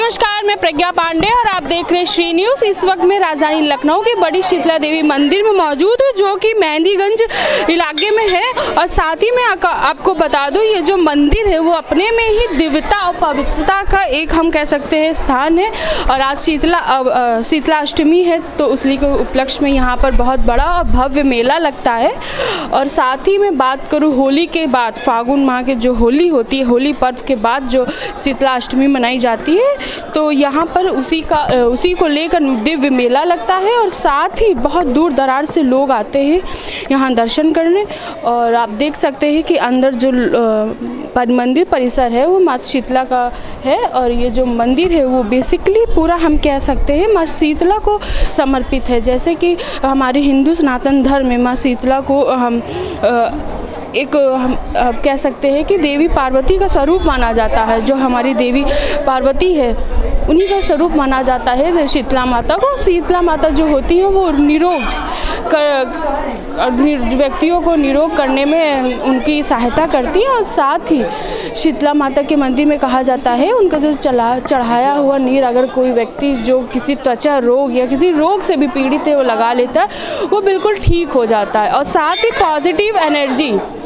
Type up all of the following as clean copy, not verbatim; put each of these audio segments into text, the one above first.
नमस्कार, मैं प्रज्ञा पांडे और आप देख रहे हैं श्री न्यूज़। इस वक्त मैं राजधानी लखनऊ के बड़ी शीतला देवी मंदिर में मौजूद हूँ, जो कि मेहंदीगंज इलाके में है। और साथ ही मैं आपको बता दूँ, ये जो मंदिर है वो अपने में ही दिव्यता और पवित्रता का एक हम कह सकते हैं स्थान है। और आज शीतला अष्टमी है, तो उसी के उपलक्ष्य में यहाँ पर बहुत बड़ा और भव्य मेला लगता है। और साथ ही मैं बात करूँ होली के बाद, फागुन माह के जो होली होती है, होली पर्व के बाद जो शीतला अष्टमी मनाई जाती है, तो यहाँ पर उसी को लेकर दिव्य मेला लगता है। और साथ ही बहुत दूर दराज से लोग आते हैं यहाँ दर्शन करने। और आप देख सकते हैं कि अंदर जो मंदिर परिसर है वो माता शीतला का है। और ये जो मंदिर है वो बेसिकली पूरा हम कह सकते हैं माँ शीतला को समर्पित है। जैसे कि हमारे हिंदू सनातन धर्म में माँ शीतला को हम हम कह सकते हैं कि देवी पार्वती का स्वरूप माना जाता है। जो हमारी देवी पार्वती है उन्हीं का स्वरूप माना जाता है शीतला माता को। शीतला माता जो होती है वो व्यक्तियों को निरोग करने में उनकी सहायता करती है। और साथ ही शीतला माता के मंदिर में कहा जाता है उनका जो चढ़ाया हुआ नीर अगर कोई व्यक्ति जो किसी त्वचा रोग या किसी रोग से भी पीड़ित है वो लगा लेता है, वो बिल्कुल ठीक हो जाता है। और साथ ही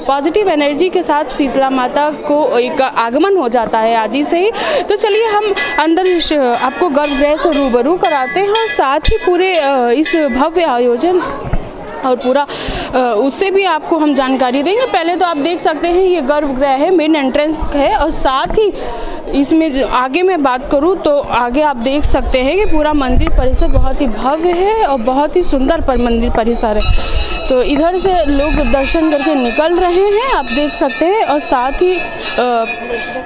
पॉजिटिव एनर्जी के साथ शीतला माता को एक आगमन हो जाता है आज ही से ही। तो चलिए हम अंदर आपको गर्भगृह से रूबरू कराते हैं और साथ ही पूरे इस भव्य आयोजन और पूरा उससे भी आपको हम जानकारी देंगे। पहले तो आप देख सकते हैं ये गर्भगृह है, मेन एंट्रेंस है। और साथ ही इसमें आगे मैं बात करूं तो आगे आप देख सकते हैं कि पूरा मंदिर परिसर बहुत ही भव्य है और बहुत ही सुंदर मंदिर परिसर है। तो इधर से लोग दर्शन करके निकल रहे हैं, आप देख सकते हैं। और साथ ही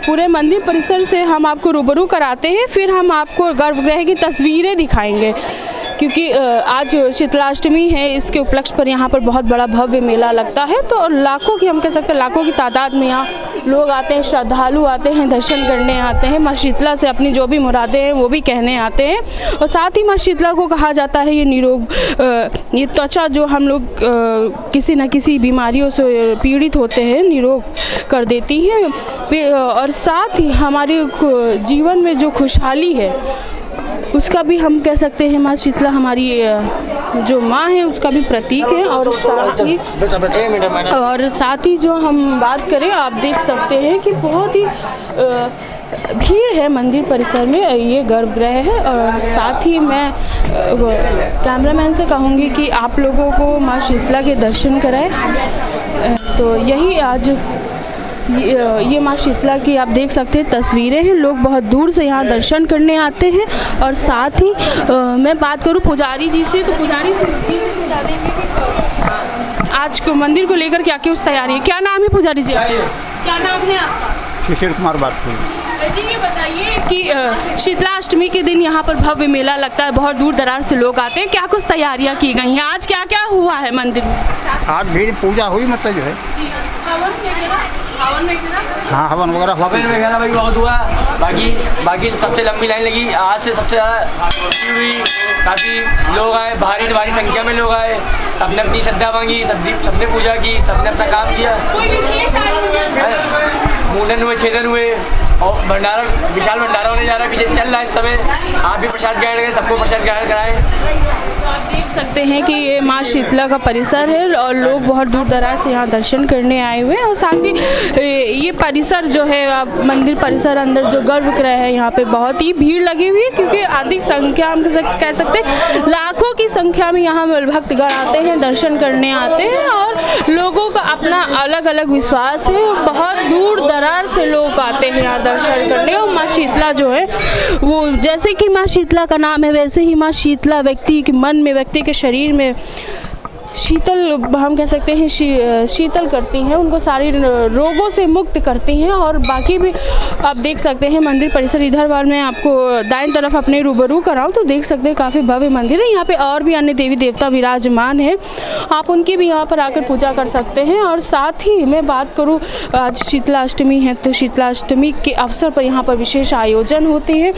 पूरे मंदिर परिसर से हम आपको रूबरू कराते हैं, फिर हम आपको गर्भगृह की तस्वीरें दिखाएंगे, क्योंकि आज शीतलाष्टमी है। इसके उपलक्ष्य पर यहाँ पर बहुत बड़ा भव्य मेला लगता है। तो लाखों की हम कह सकते हैं लाखों की तादाद में यहाँ लोग आते हैं, श्रद्धालु आते हैं, दर्शन करने आते हैं, माँ शीतला से अपनी जो भी मुरादें हैं वो भी कहने आते हैं। और साथ ही माँ शीतला को कहा जाता है ये निरोग, ये त्वचा जो हम लोग किसी न किसी बीमारियों से पीड़ित होते हैं निरोग कर देती है। और साथ ही हमारे जीवन में जो खुशहाली है उसका भी हम कह सकते हैं माँ शीतला हमारी जो माँ है उसका भी प्रतीक है। और साथ ही जो हम बात करें, आप देख सकते हैं कि बहुत ही भीड़ है मंदिर परिसर में। ये गर्भगृह है। और साथ ही मैं कैमरामैन से कहूँगी कि आप लोगों को माँ शीतला के दर्शन कराएं। तो यही आज ये माँ शीतला की आप देख सकते हैं तस्वीरें हैं। लोग बहुत दूर से यहाँ दर्शन करने आते हैं। और साथ ही मैं बात करूँ पुजारी जी से, तो पुजारी जी से बता देंगे कि आज को मंदिर को लेकर क्या क्या उस तैयारी है। क्या नाम है पुजारी जी? क्या नाम है आपका? किशोर कुमार बात करूँ जी। ये बताइए कि शीतला अष्टमी के दिन यहाँ पर भव्य मेला लगता है, बहुत दूर दराज से लोग आते हैं, क्या कुछ तैयारियाँ की गई हैं? आज क्या क्या हुआ है मंदिर में? आज भीड़ पूजा हुई, मतलब जो है हाँ हवन वगैरह भाई बहुत हुआ। बाकी सबसे लंबी लाइन लगी, आज से सबसे ज़्यादा हुई। काफ़ी लोग आए, भारी संख्या में लोग आए, सबने अपनी श्रद्धा मांगी, सबने पूजा की, सबने अपना काम किया। मुंडन हुए, छेदन हुए और भंडारा, विशाल भंडारा होने जा रहा है, पीछे चल रहा है इस समय। आप भी प्रसाद ग्रहण करें, सबको प्रसाद ग्रहण कराएं। आप देख सकते हैं कि ये माँ शीतला का परिसर है और लोग बहुत दूर दराज से यहाँ दर्शन करने आए हुए हैं। और साथ ही ये परिसर जो है मंदिर परिसर अंदर जो गर्भगृह है यहाँ पे बहुत ही भीड़ लगी हुई है, क्योंकि अधिक संख्या हम कह सकते हैं लाखों की संख्या में यहाँ भक्तगण आते हैं, दर्शन करने आते हैं। और लोगों का अपना अलग अलग विश्वास है, बहुत दूर दराज से लोग आते हैं यहाँ दर्शन करने। और माँ शीतला जो है वो जैसे कि माँ शीतला का नाम है, वैसे ही माँ शीतला व्यक्ति के मन में, व्यक्ति के शरीर में शीतल हम कह सकते हैं शीतल करती हैं, उनको सारी रोगों से मुक्त करती हैं। और बाकी भी आप देख सकते हैं मंदिर परिसर। इधर बार मैं आपको दाएं तरफ अपने रूबरू कराऊं तो देख सकते हैं काफ़ी भव्य मंदिर है। यहाँ पे और भी अन्य देवी देवता विराजमान हैं, आप उनकी भी यहाँ पर आकर पूजा कर सकते हैं। और साथ ही मैं बात करूँ, आज शीतला अष्टमी है, तो शीतला अष्टमी के अवसर पर यहाँ पर विशेष आयोजन होते हैं,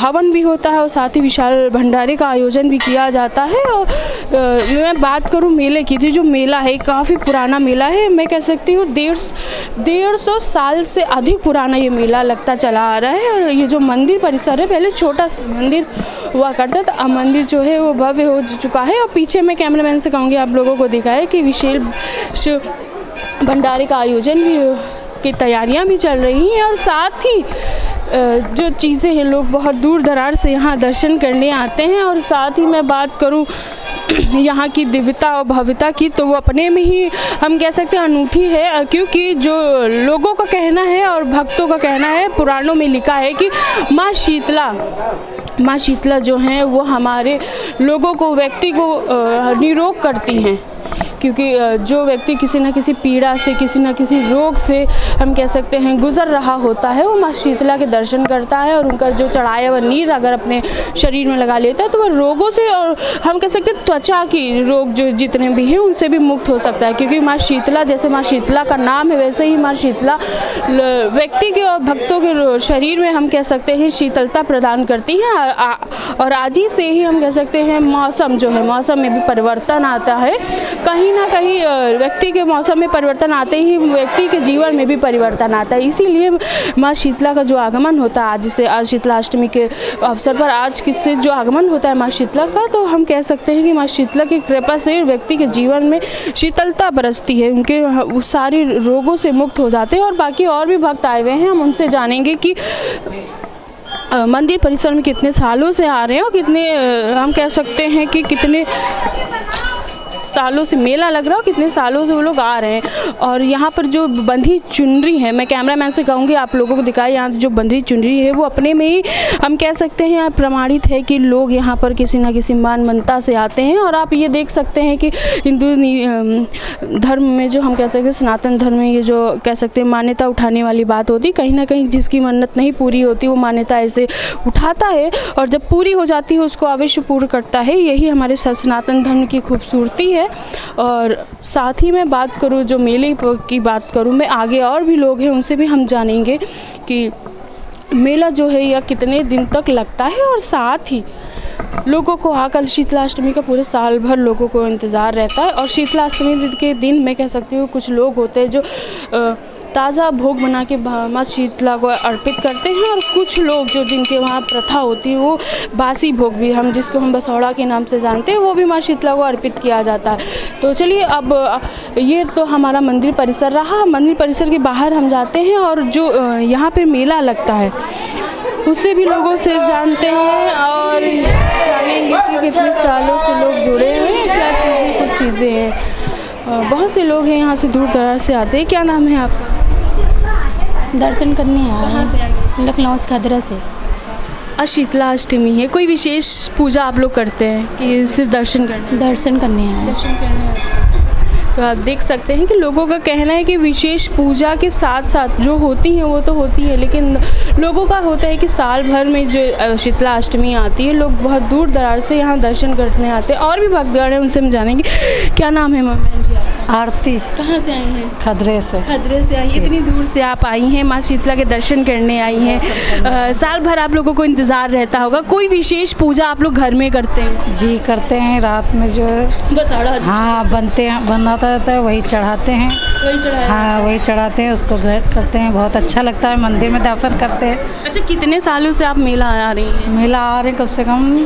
हवन भी होता है और साथ ही विशाल भंडारे का आयोजन भी किया जाता है। और मैं बात करूं मेले की, तो जो मेला है काफ़ी पुराना मेला है। मैं कह सकती हूँ 150 साल से अधिक पुराना ये मेला लगता चला आ रहा है। और ये जो मंदिर परिसर है, पहले छोटा मंदिर हुआ करता था, अब मंदिर जो है वो भव्य हो चुका है। और पीछे मैं कैमरामैन से कहूँगी आप लोगों को दिखाए कि विशेष भंडारे का आयोजन भी की तैयारियां भी चल रही हैं। और साथ ही जो चीज़ें हैं, लोग बहुत दूर दराज से यहाँ दर्शन करने आते हैं। और साथ ही मैं बात करूँ यहाँ की दिव्यता और भव्यता की, तो वो अपने में ही हम कह सकते हैं अनूठी है। क्योंकि जो लोगों का कहना है और भक्तों का कहना है, पुराणों में लिखा है कि माँ शीतला जो हैं वो हमारे लोगों को, व्यक्ति को निरोग करती हैं। क्योंकि जो व्यक्ति किसी न किसी पीड़ा से, किसी न किसी रोग से हम कह सकते हैं गुज़र रहा होता है, वो माँ शीतला के दर्शन करता है और उनका जो चढ़ाया हुआ नीर अगर अपने शरीर में लगा लेता है तो वह रोगों से, और हम कह सकते हैं त्वचा की रोग जो जितने भी हैं उनसे भी मुक्त हो सकता है। क्योंकि माँ शीतला, जैसे माँ शीतला का नाम है, वैसे ही माँ शीतला व्यक्ति के और भक्तों के शरीर में हम कह सकते हैं शीतलता प्रदान करती हैं। और आज ही से ही हम कह सकते हैं मौसम जो है, मौसम में भी परिवर्तन आता है। कहीं ना कहीं व्यक्ति के मौसम में परिवर्तन आते ही व्यक्ति के जीवन में भी परिवर्तन आता है। इसीलिए माँ शीतला का जो आगमन होता है, आज से, आज शीतलाष्टमी के अवसर पर आज किससे जो आगमन होता है माँ शीतला का, तो हम कह सकते हैं कि माँ शीतला की कृपा से व्यक्ति के जीवन में शीतलता बरसती है, उनके सारी रोगों से मुक्त हो जाते हैं। और बाकी और भी भक्त आए हुए हैं, हम उनसे जानेंगे कि मंदिर परिसर में कितने सालों से आ रहे हैं और कितने हम कह सकते हैं कि कितने सालों से मेला लग रहा हो, कितने सालों से वो लोग आ रहे हैं। और यहाँ पर जो बंधी चुनरी है, मैं कैमरामैन से कहूँगी आप लोगों को दिखाएं, यहाँ जो बंधी चुनरी है वो अपने में ही हम कह सकते हैं प्रमाणित है कि लोग यहाँ पर किसी न किसी मानवता से आते हैं। और आप ये देख सकते हैं कि हिंदू धर्म में जो हम कहते हैं कि सनातन धर्म में ये जो कह सकते हैं मान्यता उठाने वाली बात होती, कहीं ना कहीं जिसकी मन्नत नहीं पूरी होती वो मान्यता ऐसे उठाता है और जब पूरी हो जाती है उसको अवश्य पूर्ण करता है। यही हमारे सनातन धर्म की खूबसूरती है। और साथ ही मैं बात करूं, जो मेले की बात करूं मैं, आगे और भी लोग हैं उनसे भी हम जानेंगे कि मेला जो है यह कितने दिन तक लगता है। और साथ ही लोगों को आकल शीतलाष्टमी का पूरे साल भर लोगों को इंतज़ार रहता है। और शीतलाष्टमी के दिन मैं कह सकती हूँ कुछ लोग होते हैं जो ताज़ा भोग बना के माँ शीतला को अर्पित करते हैं, और कुछ लोग जो जिनके वहाँ प्रथा होती है वो बासी भोग भी, हम जिसको हम बसौड़ा के नाम से जानते हैं, वो भी माँ शीतला को अर्पित किया जाता है। तो चलिए, अब ये तो हमारा मंदिर परिसर रहा। मंदिर परिसर के बाहर हम जाते हैं और जो यहाँ पे मेला लगता है उससे भी लोगों से जानते हैं और जानेंगे कि कितने सालों से लोग जुड़े हुए हैं, क्या चीज़ें, कुछ चीज़ें हैं। बहुत से लोग हैं यहाँ से दूर दराज से आते हैं। क्या नाम है आपका? दर्शन करने आए हैं, लखनऊ से, खदरा से। आज शीतलाष्टमी है, कोई विशेष पूजा आप लोग करते हैं कि सिर्फ दर्शन करने? दर्शन करने आए। दर्शन करने आए। तो आप देख सकते हैं कि लोगों का कहना है कि विशेष पूजा के साथ साथ जो होती हैं वो तो होती है, लेकिन लोगों का होता है कि साल भर में जो शीतलाष्टमी आती है लोग बहुत दूर दराज से यहाँ दर्शन करने आते हैं। और भी भक्तगण हैं, उनसे हम जानेंगे। क्या नाम है बहन जी? आरती। कहाँ से आई हैं? खदरे से। खदरे से आई, इतनी दूर से आप आई हैं, माँ शीतला के दर्शन करने आई हैं। साल भर आप लोगों को इंतज़ार रहता होगा, कोई विशेष पूजा आप लोग घर में करते हैं? जी करते हैं, रात में जो बसौड़ा, हाँ बनाता रहता है वही चढ़ाते हैं। वही चढ़ाया? हाँ वही चढ़ाते हैं, उसको ग्रहण करते हैं, बहुत अच्छा लगता है, मंदिर में दर्शन करते हैं। अच्छा, कितने सालों से आप मेला आ रही हैं? मेला आ रहे हैं कम से कम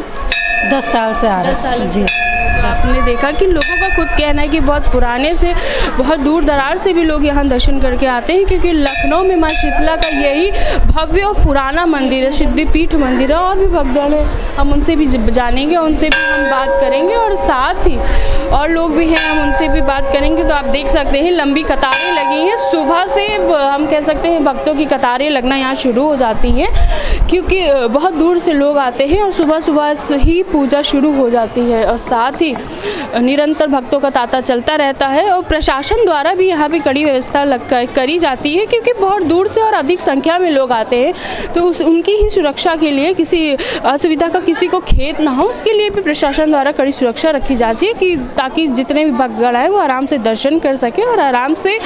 10 साल से आ रहे हैं जी। तो आपने देखा कि लोगों का खुद कहना है कि बहुत पुराने से, बहुत दूर दराज से भी लोग यहाँ दर्शन करके आते हैं, क्योंकि लखनऊ में माँ शीतला का यही भव्य और पुराना मंदिर है, सिद्धिपीठ मंदिर है। और भी भक्तगण हैं, हम उनसे भी जानेंगे, उनसे भी हम बात करेंगे, और साथ ही और लोग भी हैं, हम उनसे भी बात करेंगे। तो आप देख सकते हैं लंबी कतारें लगी हैं, सुबह से हम कह सकते हैं भक्तों की कतारें लगना यहाँ शुरू हो जाती हैं, क्योंकि बहुत दूर से लोग आते हैं और सुबह सुबह से ही पूजा शुरू हो जाती है। और साथ ही निरंतर भक्तों का तांता चलता रहता है, और प्रशासन द्वारा भी यहाँ पे कड़ी व्यवस्था करी जाती है, क्योंकि बहुत दूर से और अधिक संख्या में लोग आते हैं। तो उनकी ही सुरक्षा के लिए, किसी असुविधा का किसी को खेद ना हो, उसके लिए भी प्रशासन द्वारा कड़ी सुरक्षा रखी जाती है, कि ताकि जितने भी भक्तगण आए वो आराम से दर्शन कर सके और आराम से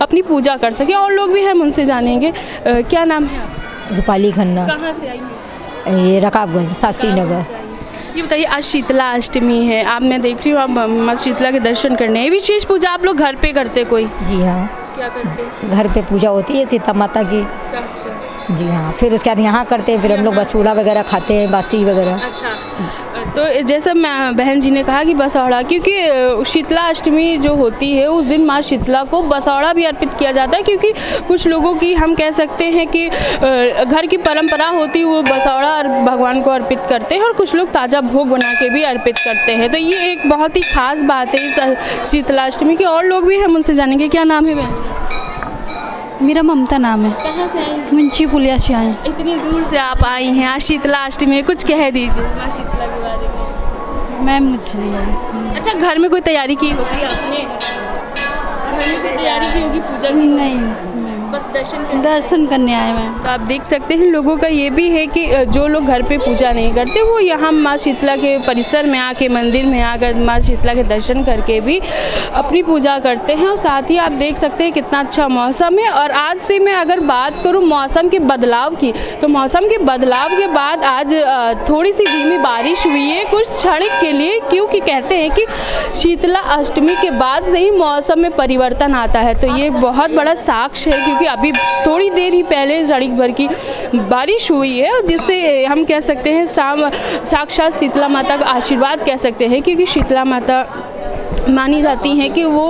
अपनी पूजा कर सके। और लोग भी हैं, उनसे जानेंगे। क्या नाम है आपका? रूपाली खन्ना। कहाँ से आई हैं? ये रकाबगंज, सासी नगर। ये बताइए, आज शीतला अष्टमी है, आप मैं देख रही हूँ आप माँ शीतला के दर्शन करने हैं। विशेष पूजा आप लोग घर पे करते कोई? जी हाँ, क्या करते हैं? घर पे पूजा होती है सीता माता की। अच्छा। जी हाँ, फिर उसके बाद यहाँ करते हैं, फिर हम लोग बसूड़ा वगैरह खाते हैं, बासी वगैरह। अच्छा, तो जैसा मैं बहन जी ने कहा कि बसौड़ा, क्योंकि शीतला अष्टमी जो होती है उस दिन माँ शीतला को बसौड़ा भी अर्पित किया जाता है, क्योंकि कुछ लोगों की हम कह सकते हैं कि घर की परंपरा होती है वो बसौड़ा भगवान को अर्पित करते हैं, और कुछ लोग ताज़ा भोग बना के भी अर्पित करते हैं। तो ये एक बहुत ही खास बात है इस शीतला अष्टमी की। और लोग भी हम उनसे जानेंगे। क्या नाम है बहन जी? मेरा ममता नाम है। कहाँ से आई? मुंशी पुलिया से आए। इतनी दूर से आप आई हैं, आज शीतला अष्टमी है, कुछ कह दीजिए माँ शीतला के बारे में। मैं मुझे नहीं। अच्छा, घर में कोई तैयारी की होगी आपने? घर में कोई तैयारी की होगी पूजा की? नहीं, बस दर्शन करने आए हैं। तो आप देख सकते हैं लोगों का ये भी है कि जो लोग घर पे पूजा नहीं करते वो यहाँ माँ शीतला के परिसर में आके, मंदिर में आकर माँ शीतला के दर्शन करके भी अपनी पूजा करते हैं। और साथ ही आप देख सकते हैं कितना अच्छा मौसम है। और आज से मैं अगर बात करूँ मौसम के बदलाव की, तो मौसम के बदलाव के बाद आज थोड़ी सी धीमी बारिश हुई है कुछ क्षण के लिए, क्योंकि कहते हैं कि शीतला अष्टमी के बाद से ही मौसम में परिवर्तन आता है। तो ये बहुत बड़ा साक्ष्य है, क्योंकि अभी थोड़ी देर ही पहले झड़ी भर की बारिश हुई है, जिससे हम कह सकते हैं साक्षात शीतला माता का आशीर्वाद कह सकते हैं, क्योंकि शीतला माता मानी जाती हैं कि वो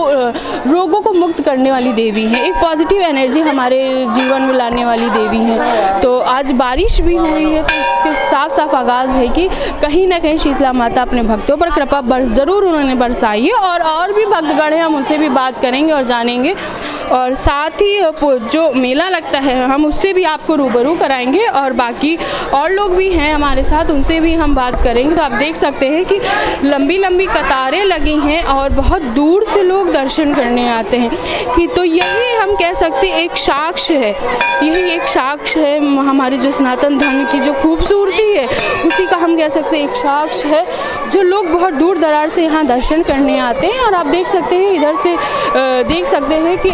रोगों को मुक्त करने वाली देवी हैं, एक पॉजिटिव एनर्जी हमारे जीवन में लाने वाली देवी हैं। तो आज बारिश भी हुई है, तो इसके साफ साफ आगाज़ है कि कहीं ना कहीं शीतला माता अपने भक्तों पर कृपा ज़रूर उन्होंने बरसाई है। और भी भक्तगण हैं, हम उनसे भी बात करेंगे और जानेंगे। और साथ ही जो मेला लगता है हम उससे भी आपको रूबरू कराएंगे, और बाकी और लोग भी हैं हमारे साथ, उनसे भी हम बात करेंगे। तो आप देख सकते हैं कि लंबी लंबी कतारें लगी हैं और बहुत दूर से लोग दर्शन करने आते हैं। कि तो यही हम कह सकते हैं एक साक्ष्य है, यही एक साक्ष्य है हमारे जो सनातन धर्म की जो खूबसूरती है, उसी का हम कह सकते हैं एक साक्ष्य है, जो लोग बहुत दूर दराज से यहाँ दर्शन करने आते हैं। और आप देख सकते हैं इधर से देख सकते हैं कि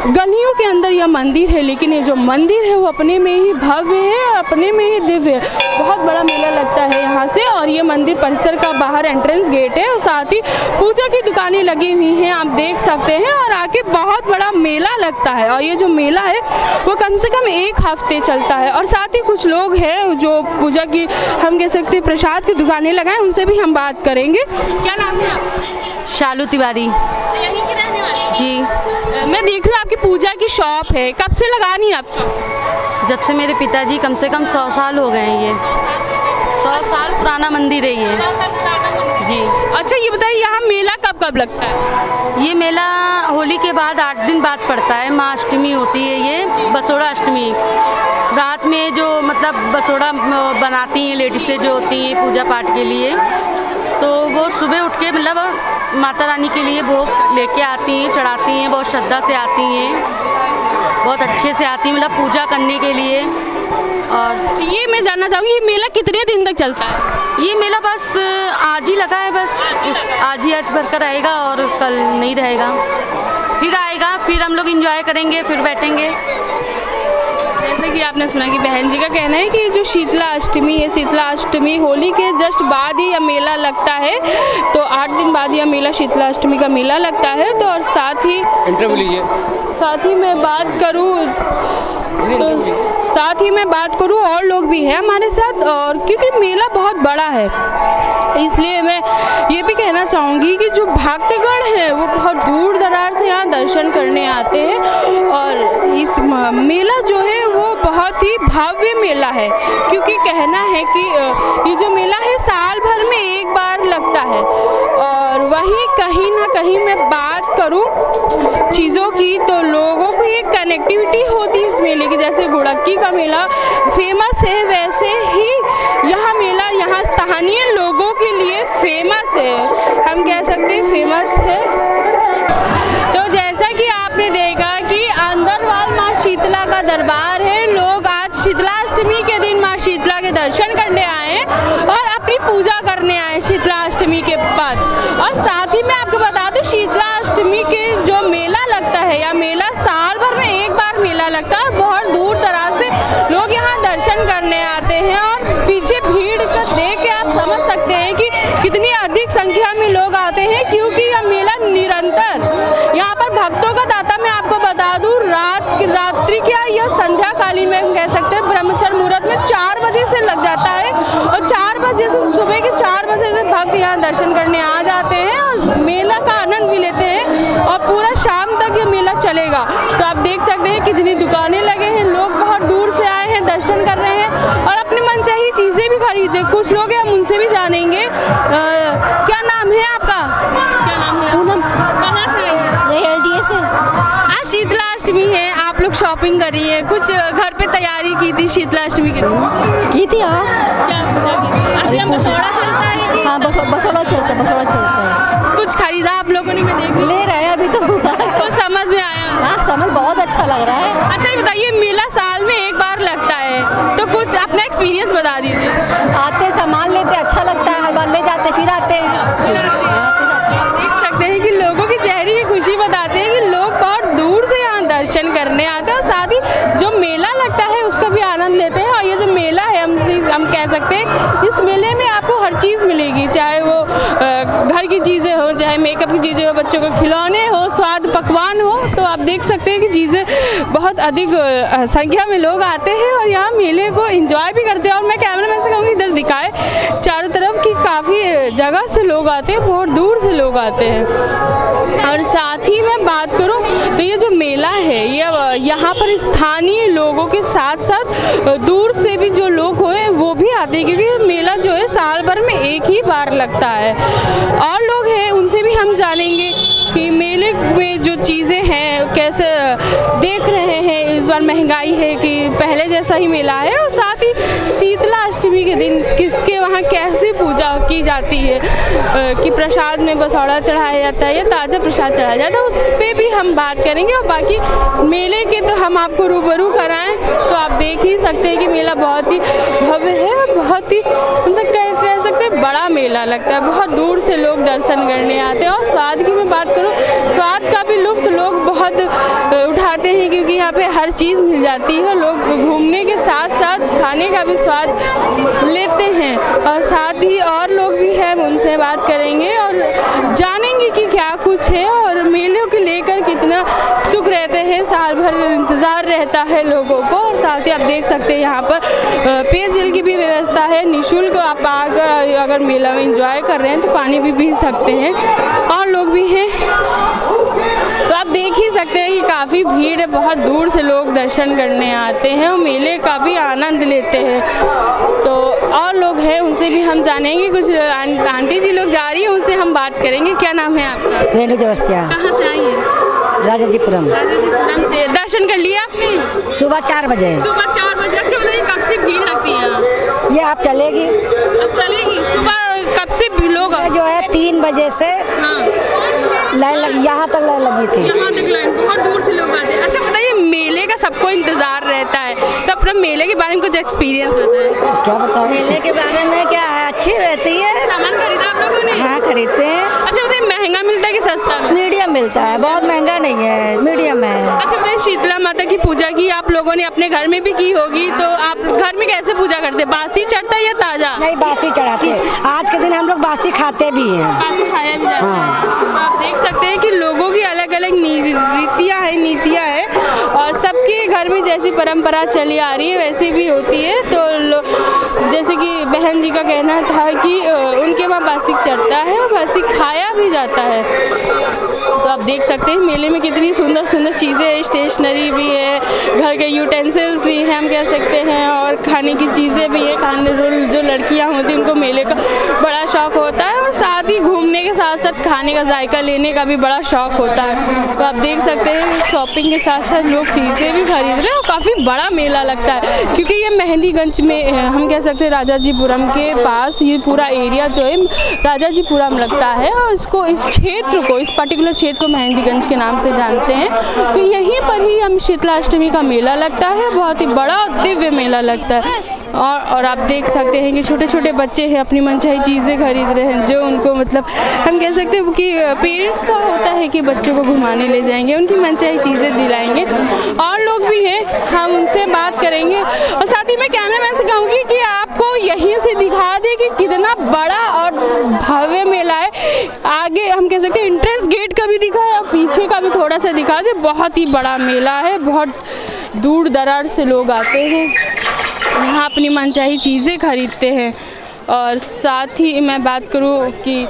गलियों के अंदर यह मंदिर है, लेकिन ये जो मंदिर है वो अपने में ही भव्य है और अपने में ही दिव्य है। बहुत बड़ा मेला लगता है यहाँ से, और ये मंदिर परिसर का बाहर एंट्रेंस गेट है, और साथ ही पूजा की दुकानें लगी हुई हैं, आप देख सकते हैं। और आगे बहुत बड़ा मेला लगता है, और ये जो मेला है वो कम से कम 1 हफ्ते चलता है। और साथ ही कुछ लोग हैं जो पूजा की हम कह सकते हैं प्रसाद की दुकानें लगाएं, उनसे भी हम बात करेंगे। क्या नाम है आपका? शालू तिवारी। यहीं की रहने वाली? जी। मैं देख रही हूँ आपकी पूजा की शॉप है, कब से लगानी है आप शॉप? जब से मेरे पिताजी, कम से कम 100 साल हो गए हैं। ये 100 साल पुराना मंदिर है ये। जी। अच्छा, ये बताइए यहाँ मेला कब कब लगता है? ये मेला होली के बाद 8 दिन बाद पड़ता है। माँ अष्टमी होती है ये, बसोड़ा अष्टमी। रात में जो मतलब बसोड़ा बनाती हैं लेडीज़ें जो होती हैं पूजा पाठ के लिए, तो वो सुबह उठ के मतलब माता रानी के लिए भोग लेके आती हैं, चढ़ाती हैं, बहुत श्रद्धा से आती हैं, बहुत अच्छे से आती हैं मतलब पूजा करने के लिए। और ये मैं जानना चाहूँगी, ये मेला कितने दिन तक चलता है? ये मेला बस आज ही लगा है, बस आज ही आज भर कर रहेगा और कल नहीं रहेगा, फिर आएगा, फिर हम लोग एंजॉय करेंगे, फिर बैठेंगे। जैसे कि आपने सुना कि बहन जी का कहना है कि जो शीतला अष्टमी है, शीतला अष्टमी होली के जस्ट बाद ही यह मेला लगता है, तो 8 दिन बाद यह मेला शीतला अष्टमी का मेला लगता है। तो और साथ ही इंटरव्यू लीजिए। साथ ही मैं बात करूँ और लोग भी हैं हमारे साथ, और क्योंकि मेला बहुत बड़ा है इसलिए मैं ये भी कहना चाहूँगी कि जो भक्तगण हैं वो बहुत दूर दराज से यहाँ दर्शन करने आते हैं। और इस मेला जो है वो बहुत ही भव्य मेला है, क्योंकि कहना है कि ये जो मेला है साल भर में एक बार लगता है। और वहीं कहीं ना कहीं मैं बात करूं चीज़ों की, तो लोगों को एक कनेक्टिविटी होती है इस मेले की। जैसे गुड़क्की का मेला फेमस है, वैसे ही यह मेला यहाँ स्थानीय लोगों के लिए फेमस है, हम कह सकते हैं फेमस है। तो जैसा कि आपने देखा कि अंदरवाल माँ शीतला का दरबार है, लोग आज शीतलाष्टमी के दिन माँ शीतला के दर्शन करने आए हैं और अपनी पूजा करने आए शीतलाष्टमी के बाद। और साथ ही मैं आपको बता दूं, शीतलाष्टमी के जो मेला लगता है, या मेला साल भर में एक बार मेला लगता है, बहुत दूर दराज से लोग यहाँ दर्शन करने आते हैं। और पीछे भीड़ को देख के आप समझ सकते हैं कितनी अधिक संख्या में लोग आते हैं, क्योंकि यह मेला निरंतर यहाँ पर भक्तों का तांता मैं आपको बता दूं, रात्रि क्या यह संध्या कालीन में हम कह सकते हैं ब्रह्मचर्य मुहूर्त में 4 बजे से लग जाता है और 4 बजे से सुबह के 4 बजे से भक्त यहाँ दर्शन करने आ जाते हैं और मेला का आनंद भी लेते हैं और पूरा शाम तक ये मेला चलेगा। तो आप देख सकते हैं कितनी दुकानें लगे हैं, लोग बहुत दूर से आए हैं, दर्शन कर रहे हैं और अपनी मनचाही चीज़ें भी खरीदे। कुछ लोग हैं, हम उनसे भी जानेंगे। क्या नाम है आपका? क्या नाम है? पूनम। कहाँ से आए हैं? LDA से। आज शीतलाष्टमी है, आप लोग शॉपिंग कर रही है, कुछ घर पे तैयारी की थी शीतलाष्टमी की थी? हाँ। क्या पूजा की थी? असली में बसोड़ा चलता है कि? हाँ, बसोड़ा चलता है। कुछ खरीदा आप लोगों ने? मैं देख ले रहे हैं अभी तो। कुछ समझ में आया? हाँ, समझ बहुत अच्छा लग रहा है। अच्छा ये बताइए, मेला साल में एक बार लगता है, तो कुछ अपना एक्सपीरियंस बता दीजिए। आते सामान लेते अच्छा लगता है, हर बार ले जाते फिर आते हैं। देख सकते हैं कि लोगों की चेहरे की खुशी बताते हैं कि लोग बहुत दूर से यहाँ दर्शन करने आते हैं और साथ ही जो मेला लगता है उसका भी आनंद लेते हैं। और ये जो मेला है हम कह सकते हैं इस मेले में आपको हर चीज़ मिलेगी, चाहे वो घर की चीज़ें हो, चाहे मेकअप की चीज़ें हो, बच्चों को खिलौने हो, स्वाद पकवान हो। तो आप देख सकते हैं कि चीज़ें बहुत अधिक संख्या में लोग आते हैं और यहाँ मेले को एंजॉय भी करते हैं। और मैं कैमरामैन से कहूँगी इधर दिखाए चारों तरफ कि काफ़ी जगह से लोग आते हैं, बहुत दूर से लोग आते हैं। और साथ ही मैं बात करूं तो ये जो मेला है ये यहाँ पर स्थानीय लोगों के साथ साथ दूर से भी जो लोग हुए वो भी आते हैं, क्योंकि मेला जो है साल भर में एक ही बार लगता है। और लोग हैं उनसे भी हम जानेंगे कि मेले में जो चीज़ें हैं कैसे देख रहे हैं, इस बार महंगाई है कि पहले जैसा ही मेला है, और साथ ही शीतलाष्टमी के दिन किसके वहाँ कैसे पूजा की जाती है, कि प्रसाद में बसौड़ा चढ़ाया जाता है या ताज़ा प्रसाद चढ़ाया जाता है, उस पर भी हम बात करेंगे। और बाकी मेले के तो हम आपको रूबरू कराएं तो आप देख ही सकते हैं कि मेला बहुत ही भव्य है और बहुत ही उनसे कह सकते हैं बड़ा मेला लगता है। बहुत दूर से लोग दर्शन करने आते हैं। और स्वाद की मैं बात करूँ, स्वाद का भी लुत्फ़ लोग बहुत उठाते हैं, क्योंकि यहाँ पे हर चीज़ मिल जाती है। लोग घूमने के साथ साथ खाने का भी स्वाद लेते हैं। और साथ ही और लोग भी हैं, उनसे बात करेंगे और जानेंगे कि क्या कुछ है और मेलों को लेकर कितना सुख रहते हैं, साल भर इंतज़ार रहता है लोगों को। और साथ ही आप देख सकते हैं यहाँ पर पेयजल की भी व्यवस्था है, निःशुल्क आप आकर अगर मेला में एंजॉय कर रहे हैं तो पानी भी पी सकते हैं। और लोग भी हैं तो आप देख ही सकते हैं कि काफ़ी भीड़ है, बहुत दूर से लोग दर्शन करने आते हैं और मेले का भी आनंद लेते हैं। तो और लोग हैं उनसे भी हम जानेंगे, कुछ आंटी जी लोग जा रही हैं उनसे हम बात करेंगे। क्या नाम है आपका? रेणु जोरसिया। कहाँ से आई है? राजाजीपुरम। राजाजीपुरम से। दर्शन कर लिया आपने? सुबह 4 बजे। सुबह 4 बजे। अच्छा बताइए कब से भीड़ लगती है यहाँ? ये आप चलेगी? अब चलेगी। सुबह कब से लोग जो है 3 बजे से लाइन लगी, यहाँ तक लाइन लगी थी। यहाँ तक लाइन, बहुत दूर से लोग आते हैं। अच्छा बताइए मेले का सबको इंतजार रहता है, तो अपना मेले के बारे में कुछ एक्सपीरियंस बताएं। क्या बताओ? मेले के बारे में क्या है, अच्छी रहती है। सामान खरीदा आप लोगों ने? हाँ खरीदते हैं। अच्छा बताइए महंगा मिलता है कि सस्ता? मीडियम मिलता है, बहुत महंगा नहीं है, मीडियम है। अच्छा बताइए शीतला माता की पूजा की आप लोगों ने अपने घर में भी की होगी, तो आप घर में कैसे पूजा करते हैं? बासी चढ़ता है या ताज़ा? नहीं बासी चढ़ाते हैं। आज के दिन हम लोग बासी खाते भी हैं। बासी खाया भी जाता है। तो आप देख सकते हैं कि लोगों की अलग अलग नीतियाँ हैं और सबके घर में जैसी परंपरा चली आ रही है वैसी भी होती है। तो जैसे कि बहन जी का कहना था कि उनके वहाँ बासी चढ़ता है और बासी खाया भी जाता है। तो आप देख सकते हैं मेले में कितनी सुंदर सुंदर चीज़ें हैं, स्टेशनरी भी है, घर के यूटेंसिल्स भी हैं हम कह सकते हैं, और खाने की चीज़ें भी है। खाने जो लड़कियां होती हैं उनको मेले का बड़ा शौक़ होता है और साथ ही घूमने के साथ साथ खाने का जायका लेने का भी बड़ा शौक़ होता है। तो आप देख सकते हैं शॉपिंग के साथ साथ लोग चीज़ें भी खरीद रहे हैं और काफ़ी बड़ा मेला लगता है, क्योंकि ये मेहंदीगंज में हम कह सकते हैं राजाजीपुरम के पास ये पूरा एरिया जो है राजाजीपुरम लगता है और इसको इस क्षेत्र को इस पर्टिकुलर क्षेत्र को मेहंदीगंज के नाम से जानते हैं। तो यहीं पर ही हम शीतलाष्टमी का मेला लगता है, बहुत ही बड़ा दिव्य मेला लगता है। और आप देख सकते हैं कि छोटे छोटे बच्चे हैं अपनी मनचाही चीज़ें खरीद रहे हैं, जो उनको मतलब हम कह सकते हैं कि पेरेंट्स का होता है कि बच्चों को घुमाने ले जाएंगे, उनकी मनचाही चीज़ें दिलाएंगे। और लोग भी हैं हम उनसे बात करेंगे और साथ ही मैं कैमरामैन से कहूँगी कि आपको यहीं से दिखा दे कि कितना बड़ा और भव्य मेला है। आगे हम कह सकते हैं एंट्रेंस गेट का भी दिखा है और पीछे का भी थोड़ा सा दिखा दे। बहुत ही बड़ा मेला है, बहुत दूर दराज से लोग आते हैं यहाँ, अपनी मनचाही चीज़ें खरीदते हैं। और साथ ही मैं बात करूँ कि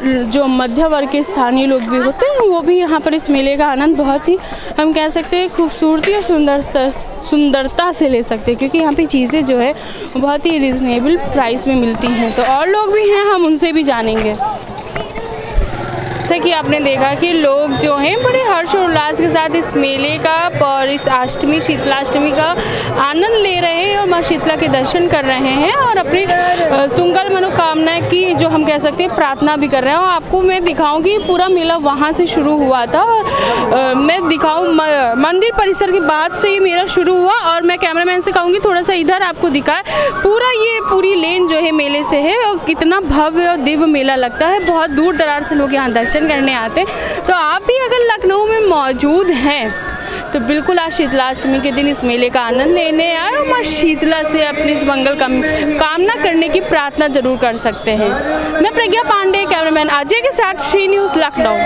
जो मध्य वर्ग के स्थानीय लोग भी होते हैं वो भी यहाँ पर इस मेले का आनंद बहुत ही हम कह सकते हैं खूबसूरती और सुंदरता से ले सकते हैं, क्योंकि यहाँ पे चीज़ें जो है बहुत ही रिजनेबल प्राइस में मिलती हैं। तो और लोग भी हैं, हम उनसे भी जानेंगे। जैसा कि आपने देखा कि लोग जो हैं बड़े हर्ष और उल्लास के साथ इस मेले का और इस अष्टमी शीतलाष्टमी का आनंद ले रहे हैं और माँ शीतला के दर्शन कर रहे हैं और अपनी सुंगल मनोकामना की जो हम कह सकते हैं प्रार्थना भी कर रहे हैं। और आपको मैं दिखाऊं कि पूरा मेला वहाँ से शुरू हुआ था और मैं दिखाऊं मंदिर परिसर के बाद से ये मेला शुरू हुआ। और मैं कैमरामैन से कहूँगी थोड़ा सा इधर आपको दिखाए, पूरी लेन जो है मेले से है और कितना भव्य और दिव्य मेला लगता है। बहुत दूर दराज से लोग यहाँ दर्शन करने आते हैं। तो आप भी अगर लखनऊ में मौजूद हैं तो बिल्कुल आज शीतलाष्टमी के दिन इस मेले का आनंद लेने आए और माँ शीतला से अपनी इस मंगल कामना करने की प्रार्थना जरूर कर सकते हैं। मैं प्रज्ञा पांडे, कैमरामैन अजय के साथ श्री न्यूज़ लखनऊ।